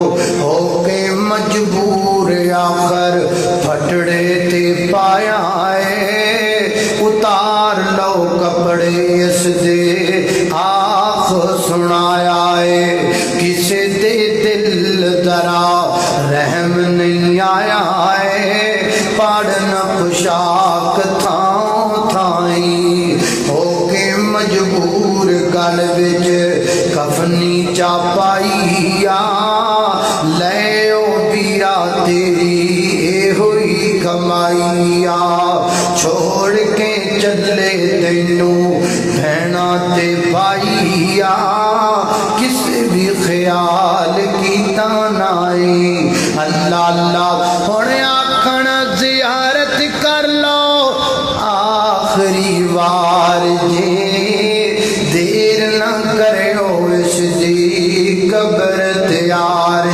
ہو کے مجبور آخر پھٹڑے تے پایا ہے، اتار لو کپڑے اس دے آخ سنایا ہے، کسے دے دل درا رحم نہیں آیا ہے، پاڑن پشاک تھاں تھائیں ہو کے مجبور گل وچ کفنی چا پائیا، لے او بیرا تیری اے ہوئی کمائیا، چھوڑ کے چلے تینوں بہنا تے بھائیا، کسی بھی خیال کیتا نائی، اللہ اللہ ہونے آکھن زیارت کر لو آخری وار